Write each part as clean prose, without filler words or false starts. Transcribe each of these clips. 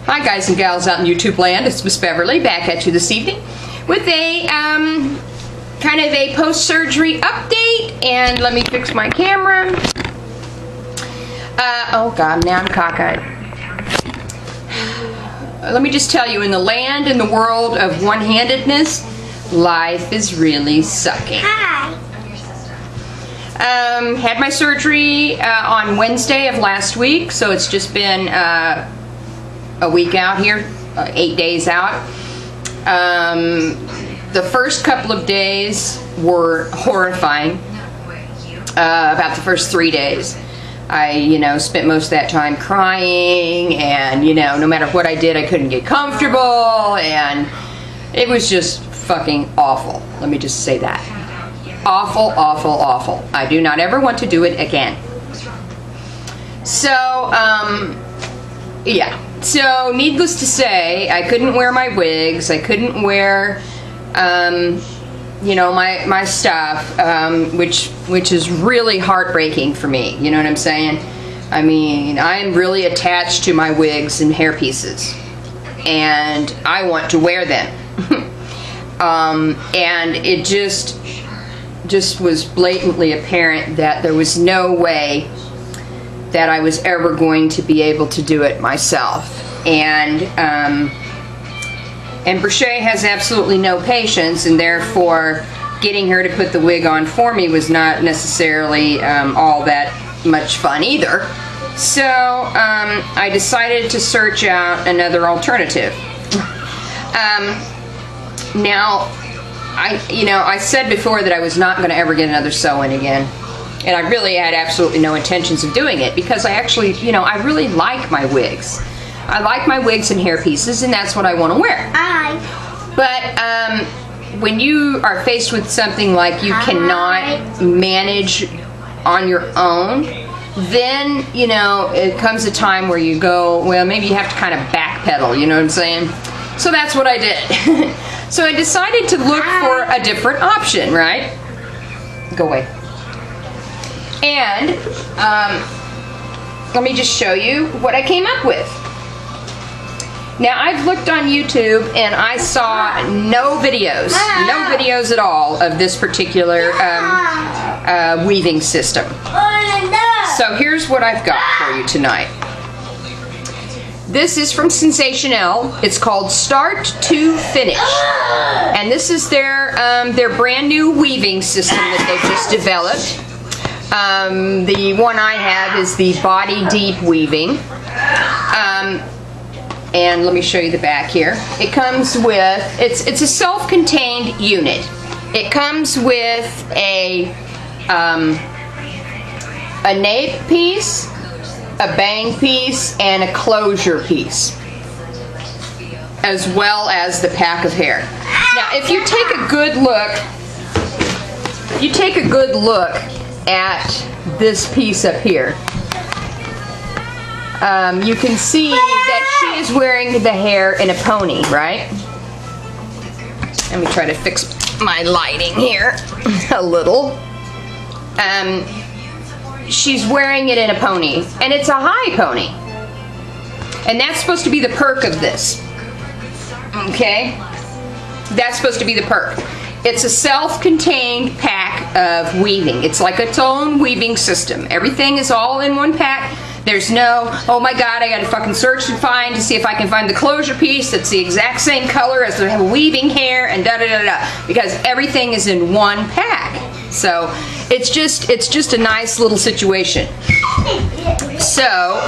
Hi guys and gals out in YouTube land, it's Miss Beverly back at you this evening with a kind of a post-surgery update. And let me fix my camera. Oh god, now I'm cockeyed. Let me just tell you, in the land and the world of one-handedness, life is really sucking. Hi. Had my surgery on Wednesday of last week, so it's just been a week out here, 8 days out. The first couple of days were horrifying. About the first 3 days. I, spent most of that time crying, and, no matter what I did, I couldn't get comfortable, and it was just fucking awful. Let me just say that. Awful, awful, awful. I do not ever want to do it again. So, yeah. So, needless to say, I couldn't wear my wigs. I couldn't wear, my stuff, which is really heartbreaking for me. You know what I'm saying? I mean, I'm really attached to my wigs and hair pieces, and I want to wear them. And it just was blatantly apparent that there was no way that I was ever going to be able to do it myself. And Brochet has absolutely no patience, and therefore getting her to put the wig on for me was not necessarily all that much fun either. So I decided to search out another alternative. Now, I said before that I was not going to ever get another sew-in again. And I really had absolutely no intentions of doing it, because I actually, I really like my wigs. I like my wigs and hair pieces, and that's what I want to wear. But when you are faced with something like you cannot manage on your own, then, it comes a time where you go, well, maybe you have to kind of backpedal, you know what I'm saying? So that's what I did. So I decided to look for a different option, right? Go away. And let me just show you what I came up with. Now, I've looked on YouTube and I saw no videos at all of this particular weaving system. So here's what I've got for you tonight. This is from Sensationnel. It's called Start to Finish, and this is their brand new weaving system that they've just developed. The one I have is the Body Deep Weaving, and let me show you the back here. It comes with it's a self-contained unit. It comes with a nape piece, a bang piece, and a closure piece, as well as the pack of hair. Now, if you take a good look, at this piece up here, you can see that she is wearing the hair in a pony, right? Let me try to fix my lighting here a little. She's wearing it in a pony, and it's a high pony, and that's supposed to be the perk of this. Okay, that's supposed to be the perk. It's a self-contained pack of weaving. It's like its own weaving system. Everything is all in one pack. There's no, oh my god, I gotta fucking search and find to see if I can find the closure piece that's the exact same color as the weaving hair, and da da da da, because everything is in one pack. So it's just a nice little situation. So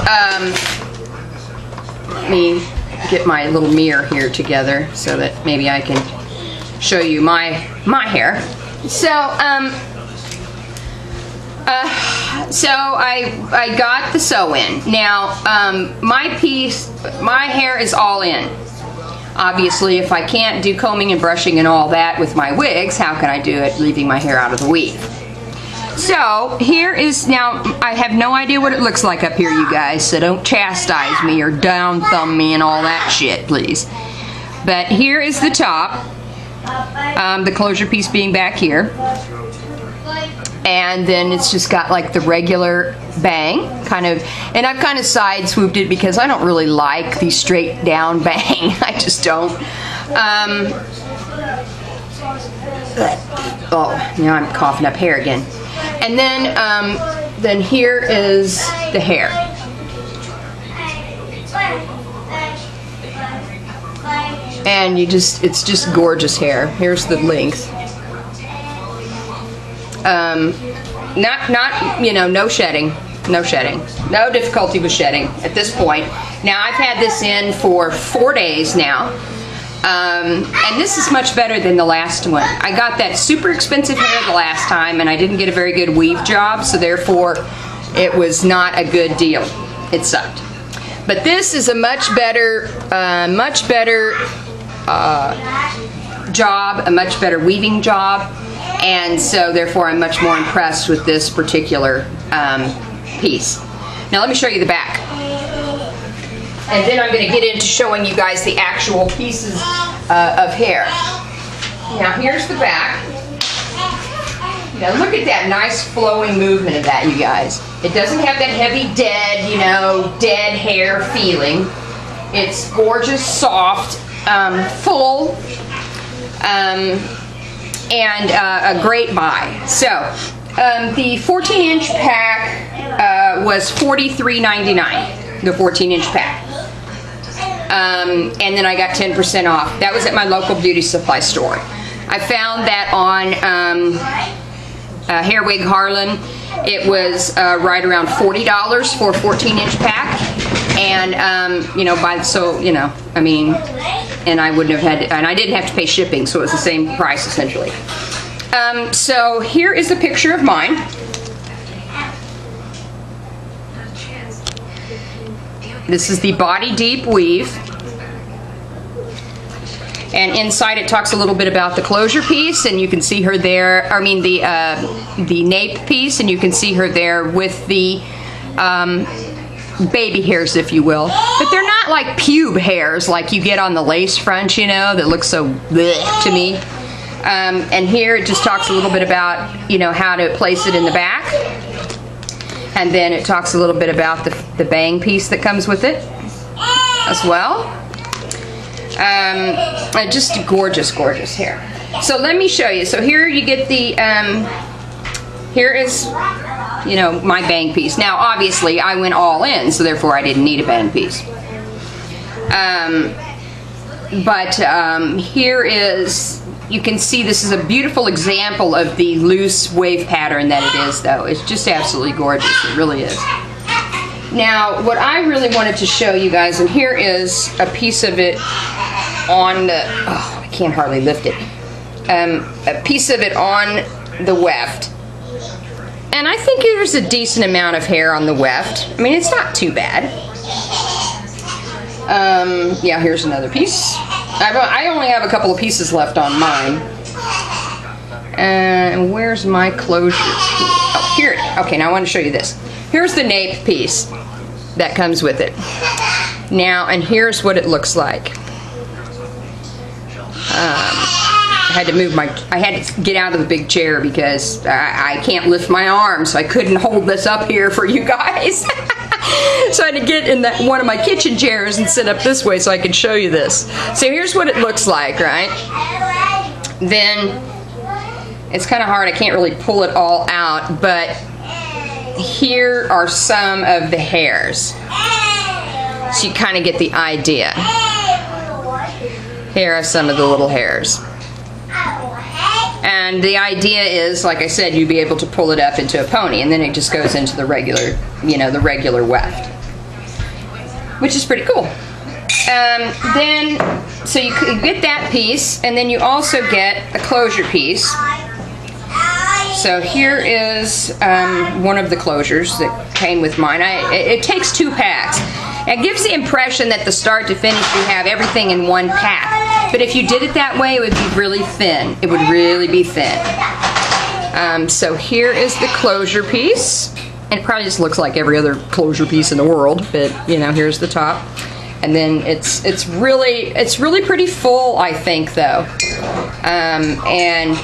let me get my little mirror here together so that maybe I can show you my hair. So I got the sew-in. Now my hair is all in. Obviously, if I can't do combing and brushing and all that with my wigs, how can I do it leaving my hair out of the weave? So here is, now I have no idea what it looks like up here, you guys, so don't chastise me or down thumb me and all that shit, please. But here is the top, the closure piece being back here. And then it's just got like the regular bang, kind of, and I've kind of side swooped it because I don't really like the straight down bang. I just don't. Oh, now I'm coughing up hair again. And then here is the hair. And it's just gorgeous hair. Here's the length. No shedding, no difficulty with shedding at this point. Now I've had this in for 4 days now, and this is much better than the last one. I got that super expensive hair the last time, and I didn't get a very good weave job, so therefore it was not a good deal. It sucked. But this is a much better job, a much better weaving job. And so therefore I'm much more impressed with this particular piece. Now let me show you the back. And then I'm going to get into showing you guys the actual pieces of hair. Now here's the back. Now look at that nice flowing movement of that, you guys. It doesn't have that heavy dead hair feeling. It's gorgeous, soft, full, and a great buy. So the 14-inch pack was $43.99, the 14-inch pack. And then I got 10% off. That was at my local beauty supply store. I found that on Hair Wig Harlan. It was right around $40 for a 14-inch pack. And and I wouldn't have had, and I didn't have to pay shipping, so it was the same price essentially. So here is a picture of mine. This is the body deep weave, and inside it talks a little bit about the closure piece, and you can see her there. I mean the nape piece, and you can see her there with the baby hairs, if you will, but they're not like pube hairs like you get on the lace front, you know, that looks so bleh to me. And here it just talks a little bit about, how to place it in the back, and then it talks a little bit about the bang piece that comes with it as well. Just gorgeous hair. So let me show you. So here you get the here is my bang piece. Now obviously I went all in, so therefore I didn't need a bang piece. Here is, you can see this is a beautiful example of the loose wave pattern that it is, though. It's just absolutely gorgeous. It really is. Now what I really wanted to show you guys, and here is a piece of it on the, oh, I can't hardly lift it. A piece of it on the weft. And I think there's a decent amount of hair on the weft. I mean, it's not too bad. Yeah, here's another piece. I only have a couple of pieces left on mine. And where's my closure piece? Oh, here it is. Okay, now I want to show you this. Here's the nape piece that comes with it. Now, and here's what it looks like. I had to get out of the big chair because I can't lift my arm, so I couldn't hold this up here for you guys. So I had to get in one of my kitchen chairs and sit up this way so I could show you this. So here's what it looks like, right? Then it's kind of hard, I can't really pull it all out, but here are some of the hairs. So you kind of get the idea. Here are some of the little hairs. And the idea is, like I said, you'd be able to pull it up into a pony, and then it just goes into the regular, the regular weft, which is pretty cool. So you get that piece, and then you also get a closure piece. So here is one of the closures that came with mine. It takes 2 packs. It gives the impression that the start to finish you have everything in one pack. But if you did it that way, it would be really thin. It would really be thin. So here is the closure piece. And it probably just looks like every other closure piece in the world, but here's the top. And then it's really pretty full, I think, though. And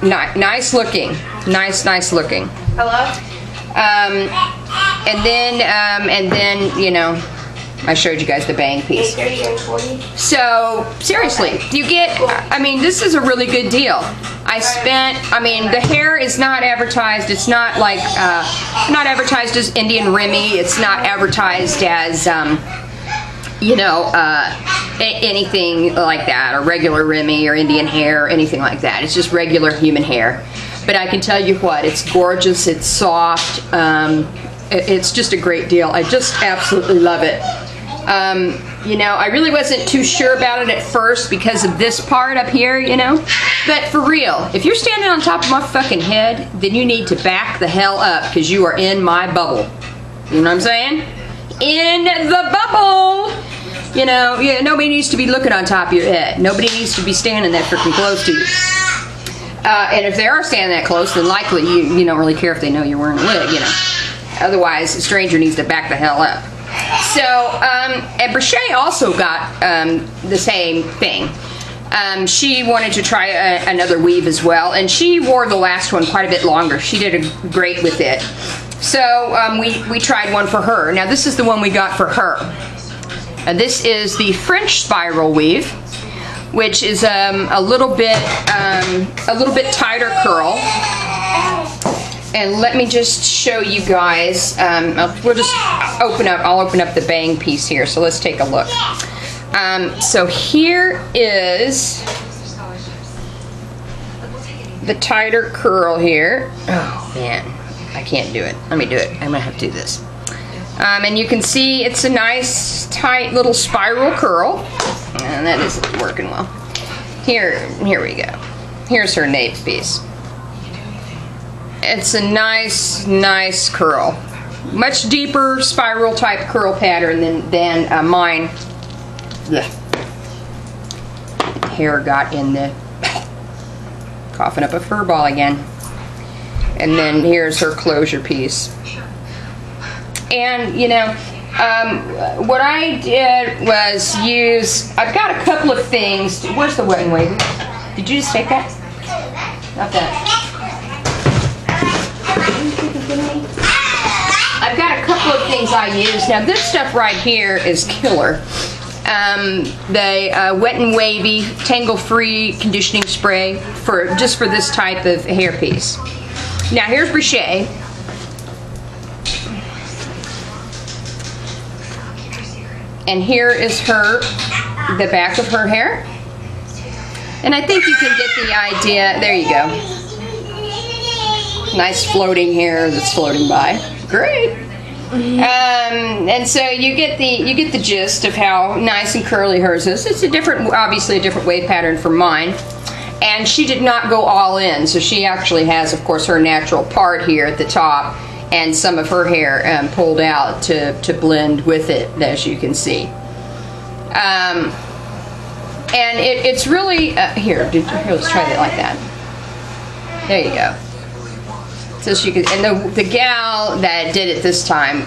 nice looking. Nice looking. Hello? And then, you know, I showed you guys the bang piece. So, seriously, you get, I mean, this is a really good deal. I mean, the hair is not advertised. It's not like, not advertised as Indian Remy. It's not advertised as, you know, anything like that, or regular Remy or Indian hair or anything like that. It's just regular human hair. But I can tell you what, it's gorgeous, it's soft, it's just a great deal. I just absolutely love it. You know, I really wasn't too sure about it at first because of this part up here, you know. But for real, if you're standing on top of my fucking head, then you need to back the hell up because you are in my bubble. You know what I'm saying? In the bubble! You know, nobody needs to be looking on top of your head. Nobody needs to be standing that freaking close to you. And if they are standing that close, then likely you don't really care if they know you're wearing a wig, you know. Otherwise, a stranger needs to back the hell up. So, and Brichet also got the same thing. She wanted to try another weave as well, and she wore the last one quite a bit longer. She did great with it. So, we tried one for her. Now, this is the one we got for her. This is the French spiral weave, which is a little bit tighter curl. And let me just show you guys. We'll just I'll open up the bang piece here. So let's take a look. So here is the tighter curl here. Oh man, I can't do it. Let me do it. I'm gonna have to do this. And you can see it's a nice tight little spiral curl. And that isn't working well. Here we go. Here's her nape piece. It's a nice curl. Much deeper spiral type curl pattern than mine. The hair got in the coughing up a fur ball again. And then here's her closure piece. And you know, what I did was I've got a couple of things. Where's the wet and wavy? Did you just take that? Not that. I've got a couple of things I use. Now this stuff right here is killer. The Wet and Wavy Tangle Free Conditioning Spray just for this type of hair piece. Now here's Brichet. And here is the back of her hair. And I think you can get the idea. There you go. Nice floating hair that's floating by. Great. And so you get the gist of how nice and curly hers is. It's obviously a different wave pattern from mine. And she did not go all in, so she actually has, of course, her natural part here at the top, and some of her hair pulled out to blend with it, as you can see. And it's really here. Let's try that like that. There you go. So she could, and the gal that did it this time,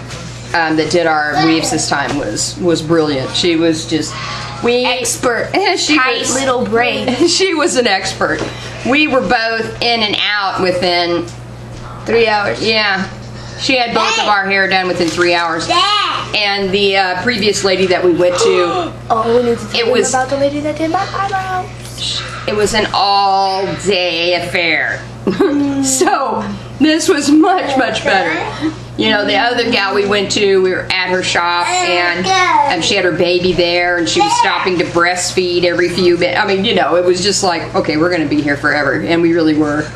that did our weaves this time was brilliant. She was just expert. She tight little braid. She was an expert. We were both in and out within 3 hours. Yeah, she had both of our hair done within 3 hours. And the previous lady that we went to, oh, we need to tell them about the lady that did my eyebrows. It was an all-day affair. So this was much better. You know, the other gal we went to, we were at her shop, and she had her baby there, and she was stopping to breastfeed every few minutes. I mean, you know, it was just like, okay, we're going to be here forever, and we really were.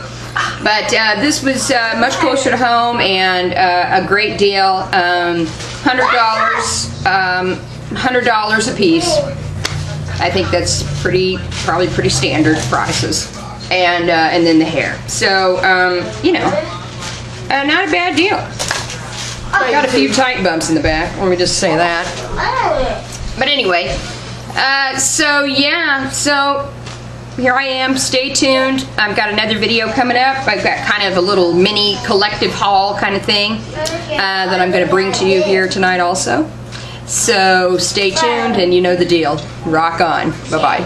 But this was much closer to home, and a great deal. $100 a piece. I think that's probably pretty standard prices. And then the hair. So, you know, not a bad deal. I got a few tight bumps in the back. Let me just say that. But anyway, so yeah, so here I am. Stay tuned. I've got another video coming up. I've got kind of a little mini collective haul kind of thing that I'm going to bring to you here tonight also. So stay tuned, and you know the deal. Rock on. Bye-bye.